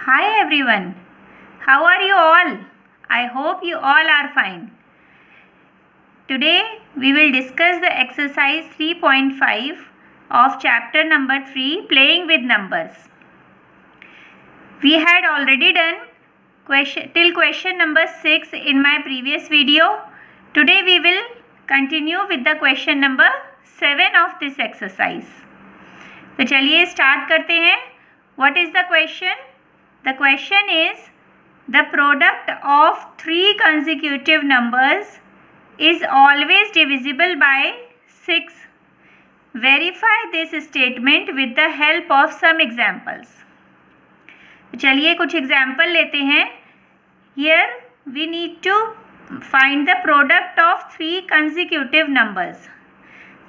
Hi everyone, how are you all? I hope you all are fine. Today we will discuss the exercise 3.5 of chapter number 3, Playing with Numbers. We had already done till question number 6 in my previous video. Today we will continue with the question number 7 of this exercise. तो चलिए start करते हैं. What is the question? The question is, the product of three consecutive numbers is always divisible by 6. Verify this statement with the help of some examples. चलिए कुछ example लेते हैं. Here we need to find the product of three consecutive numbers.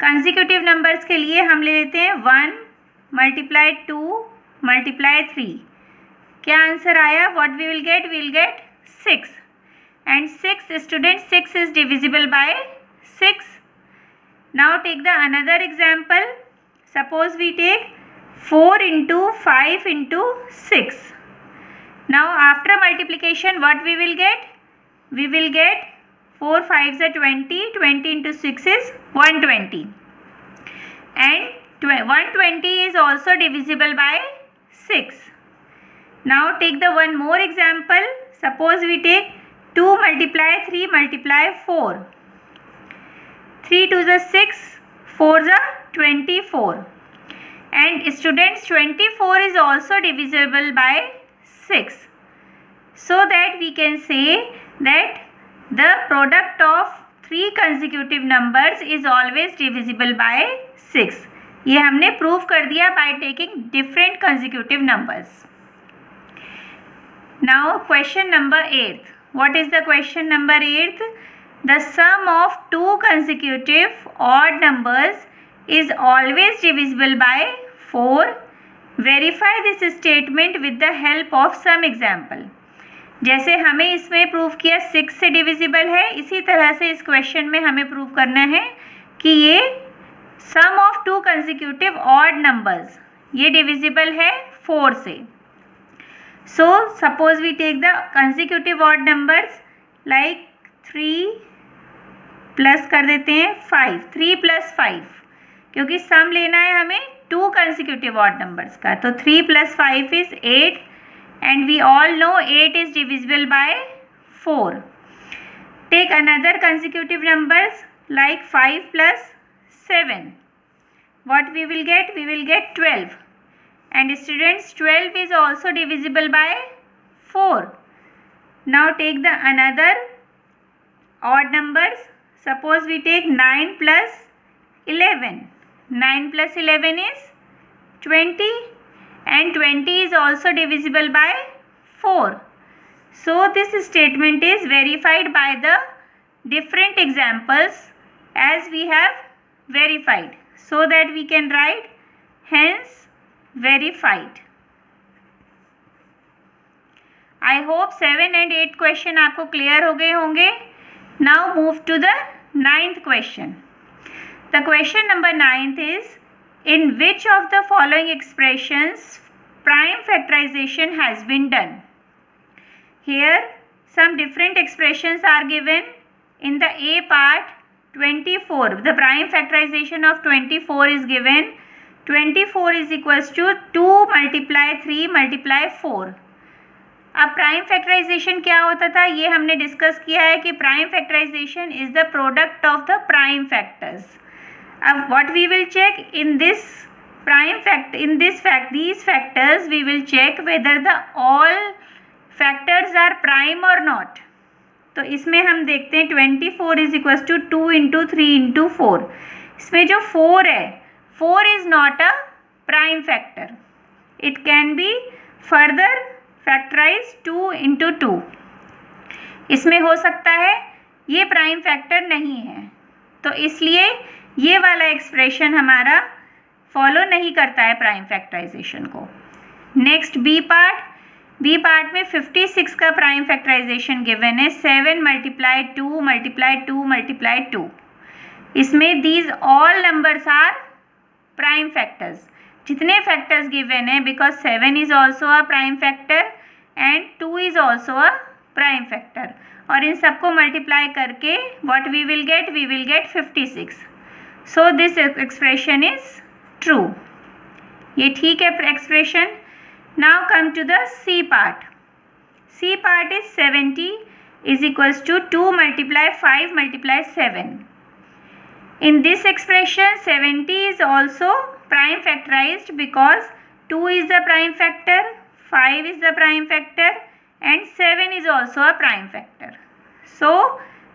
Consecutive numbers के लिए हम ले लेते हैं 1 multiply 2 multiply 3. क्या आंसर आया? What we will get? We will get 6. And 6 students, 6 is divisible by 6. Now take the another example. Suppose we take 4 into 5 into 6. Now after multiplication what we will get? We will get 4 5s are 20, 20 into 6 is 120. And 120 is also divisible by 6. Now take the one more example. Suppose we take 2 multiply 3 multiply 4. 3 to the 6, 4 the 24. And students, 24 is also divisible by 6. So that we can say that the product of three consecutive numbers is always divisible by 6. ये हमने prove कर दिया by taking different consecutive numbers. Now question number 8. What is the question number 8? The sum of two consecutive odd numbers is always divisible by 4. Verify this statement with the help of some example. जैसे हमें इसमें prove किया 6 से divisible है, इसी तरह से इस क्वेश्चन में हमें प्रूव करना है कि ये sum of two consecutive odd numbers ये डिविजिबल है 4 से. So suppose we take the consecutive odd numbers like 3 plus कर देते हैं 5, 3 प्लस 5, क्योंकि सम लेना है हमें टू consecutive odd numbers का. तो 3 plus 5 is 8 and we all know 8 is divisible by 4. Take another consecutive numbers like 5 plus 7. What we will get? We will get 12. And students, 12 is also divisible by 4. Now take the another odd numbers. Suppose we take 9 plus 11. 9 plus 11 is 20. And 20 is also divisible by 4. So this statement is verified by the different examples as we have verified. So that we can write hence verified. I hope 7 and 8 question आपको clear हो गए होंगे. Now move to the 9th question. The question number 9th is, in which of the following expressions prime factorization has been done? Here some different expressions are given. In the A part, 24, the prime factorization of 24 is given. 24 is equals to 2 multiply 3 multiply 4. अब prime factorisation क्या होता था ये हमने discuss किया है कि prime factorization is the product of the prime factors. अब what we will check in this prime fact in this fact these factors we will check whether the all factors are prime or not. तो इसमें हम देखते हैं 24 is equal to 2 into 3 into 4. इसमें जो 4 है 4 is not a prime factor. It can be further factorized 2 into 2. इसमें हो सकता है ये प्राइम फैक्टर नहीं है, तो इसलिए ये वाला एक्सप्रेशन हमारा फॉलो नहीं करता है प्राइम फैक्टराइजेशन को. नेक्स्ट बी पार्ट में 56 का प्राइम फैक्टराइजेशन गिवन है. 7 मल्टीप्लाई 2 मल्टीप्लाई 2 मल्टीप्लाई 2. इसमें these all numbers are prime factors. जितने फैक्टर्स गिवन है, because 7 is also a prime factor and 2 is also a prime factor, और इन सबको मल्टीप्लाई करके what we will get 56. So this expression is true. ये ठीक है expression. Now come to the C part. C part is 70 is equals to 2 multiply 5 multiply 7. In this expression 70 is also prime factorized because 2 is the prime factor, 5 is the prime factor and 7 is also a prime factor. So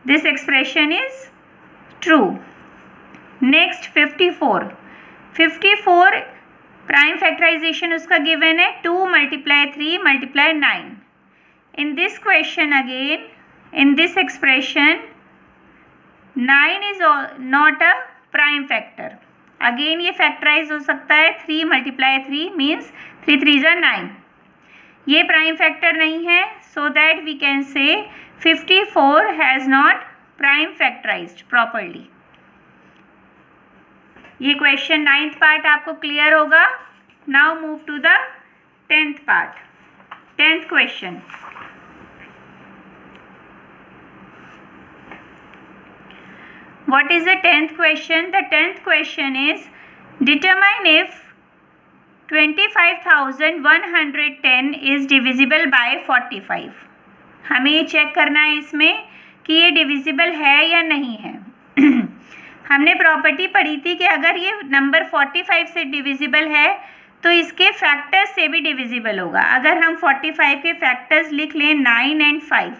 this expression is true. Next 54. 54 prime factorization उसका given है 2 multiply 3 multiply 9. In this question again, in this expression 9 is not a prime factor. Again ये factorize हो सकता है. 3 multiply 3 means 3 3s are 9. ये prime factor नहीं है, so that we can say 54 has not prime factorized properly. ये question 9th part आपको clear होगा. Now move to the 10th part. 10th question. What is the 10th question? The 10th question is determine if 25,110 is divisible by 45. हमें ये check करना है इसमें कि ये डिविजिबल है या नहीं है. हमने प्रॉपर्टी पढ़ी थी कि अगर ये नंबर 45 से डिविजिबल है तो इसके फैक्टर्स से भी डिविजिबल होगा. अगर हम 45 के फैक्टर्स लिख लें 9 एंड 5,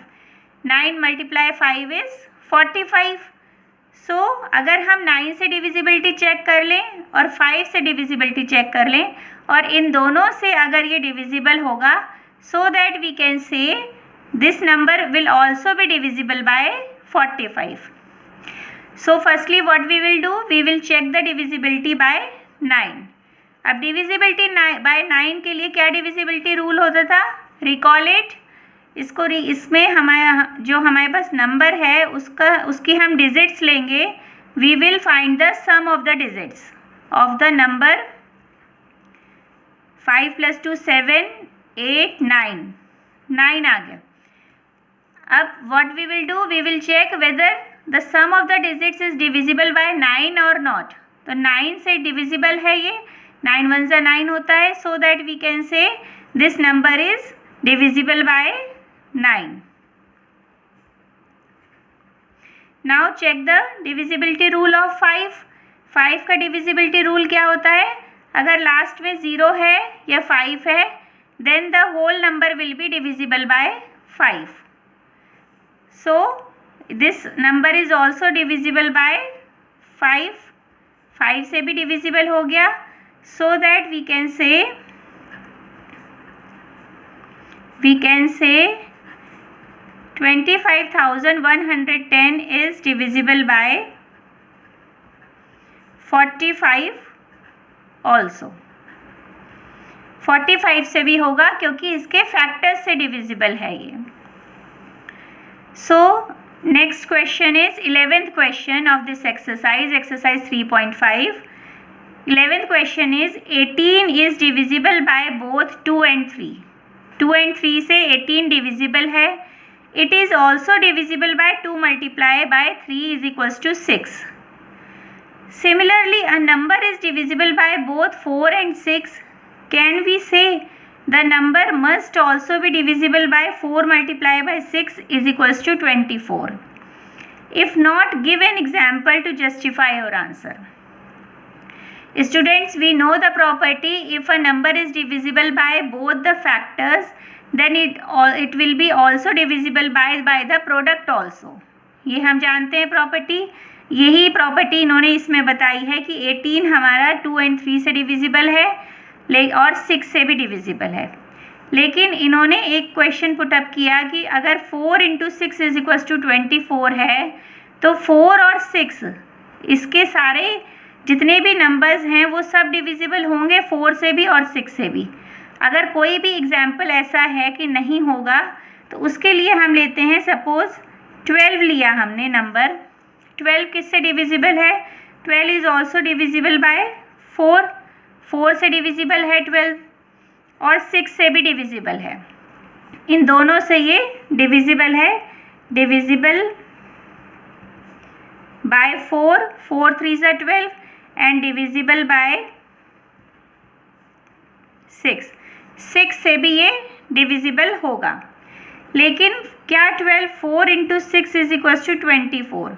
9 मल्टीप्लाई 5 इज़ 45. सो अगर हम 9 से डिविजिबिलिटी चेक कर लें और 5 से डिविजिबिलिटी चेक कर लें और इन दोनों से अगर ये डिविजिबल होगा, so that we can say this number will also be divisible by 45. So firstly what we will do, we will check the divisibility by 9. अब डिविजिबिलिटी बाय 9 के लिए क्या डिविजिबिलिटी रूल होता था, रिकॉल इट. इसमें हमारे पास number है उसकी हम डिजिट्स लेंगे. We will find the sum of the digits of the number 5 + 2 7 8 9 9 आ गया. अब what we will do, we will check whether the sum of the digits is divisible by 9 और नॉट. तो 9 से डिविजिबल है ये, 9 1 ज़ा 9 होता है. So that we can say this number is divisible by 9. Now check the divisibility rule of 5. 5 का divisibility rule क्या होता है, अगर लास्ट में 0 है या 5 है then the whole number will be divisible by 5. So this number is also divisible by 5. 5 से भी divisible हो गया. So that we can say 25,110 is divisible by 45 also. 45 से भी होगा क्योंकि इसके फैक्टर्स से डिविजिबल है ये. So next question is 11th question of this exercise 3.5. 11th question is 18 is divisible by both 2 and 3. 2 and 3 से 18 डिविजिबल है. It is also divisible by 2 multiplied by 3 is equals to 6. Similarly, a number is divisible by both 4 and 6. Can we say the number must also be divisible by 4 multiplied by 6 is equals to 24? If not, give an example to justify your answer. Students, we know the property if a number is divisible by both the factors, then it will be also divisible by the product also. ये हम जानते हैं property. यही property इन्होंने इसमें बताई है कि 18 हमारा 2 and 3 से डिविजिबल है और 6 से भी डिविजिबल है. लेकिन इन्होंने एक क्वेश्चन पुटअप किया कि अगर 4 × 6 इज इक्वल्स टू 24 है तो 4 और 6 इसके सारे जितने भी नंबर्स हैं वो सब डिविजिबल होंगे 4 से भी और 6 से भी. अगर कोई भी एग्जाम्पल ऐसा है कि नहीं होगा तो उसके लिए हम लेते हैं, सपोज 12 लिया हमने नंबर. 12 किससे डिविजिबल है, 12 इज़ ऑल्सो डिविजिबल बाय 4. 4 से डिविजिबल है 12 और 6 से भी डिविजिबल है. इन दोनों से ये डिविजिबल है, डिविजिबल बाय 4, 4 3 ज़ा 12 एंड डिविजिबल बाय 6, 6 से भी ये डिविजिबल होगा। लेकिन क्या 12 4 इंटू 6 इज इक्वल टू 24,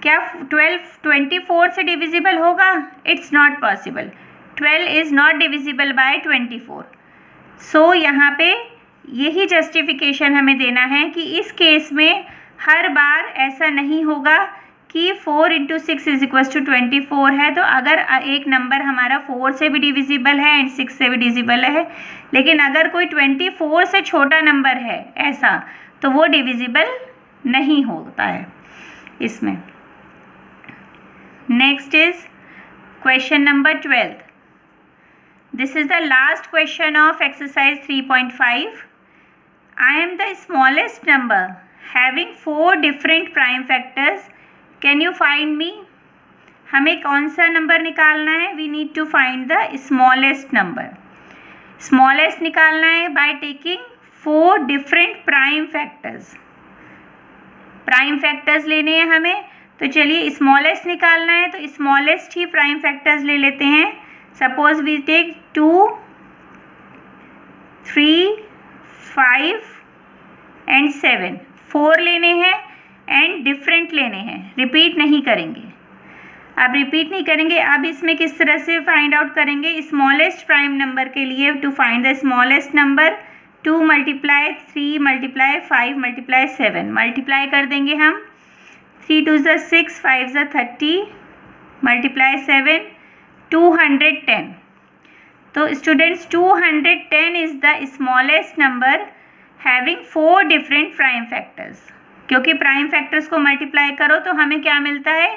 क्या 12 24 से डिविजिबल होगा? It's not possible. 12 is not divisible by 24। सो यहाँ पे यही जस्टिफिकेशन हमें देना है कि इस केस में हर बार ऐसा नहीं होगा कि 4 इंटू 6 इज इक्वल टू 24 है। तो अगर एक नंबर हमारा 4 से भी डिविजिबल है एंड 6 से भी डिविजिबल है, लेकिन अगर कोई 24 से छोटा नंबर है ऐसा, तो वो डिविजिबल नहीं होता है इसमें। Next is question number 12. This is the last question of exercise 3.5. I am the smallest number having 4 different prime factors. Can you find me? हमें कौन सा नंबर निकालना है? We need to find the smallest number. Smallest निकालना है by taking 4 different prime factors. Prime factors लेने हैं हमें, तो चलिए स्मॉलेस्ट निकालना है तो स्मॉलेस्ट ही प्राइम फैक्टर्स ले लेते हैं। सपोज वी टेक 2, 3, 5 एंड 7, 4 लेने हैं एंड डिफरेंट लेने हैं, रिपीट नहीं करेंगे। अब रिपीट नहीं करेंगे, अब इसमें किस तरह से फाइंड आउट करेंगे? स्मॉलेस्ट प्राइम नंबर के लिए to find the smallest number 2 multiply 3 multiply 5 multiply 7 multiply कर देंगे हम। 3 2 ज़ा 6, 5 ज़ा 30 मल्टीप्लाई 7 210। तो students 210 is the smallest number having 4 different prime factors. क्योंकि प्राइम फैक्टर्स को मल्टीप्लाई करो तो हमें क्या मिलता है?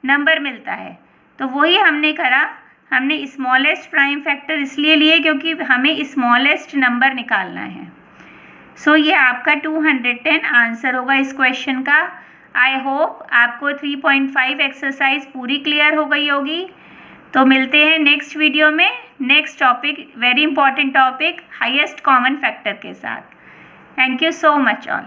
नंबर मिलता है। तो वही हमने करा, हमने स्मॉलेस्ट प्राइम फैक्टर इसलिए लिए क्योंकि हमें स्मॉलेस्ट नंबर निकालना है। सो ये आपका 210 आंसर होगा इस क्वेश्चन का। आई होप आपको 3.5 एक्सरसाइज पूरी क्लियर हो गई होगी। तो मिलते हैं नेक्स्ट वीडियो में next topic, very important topic highest common factor के साथ। Thank you so much all.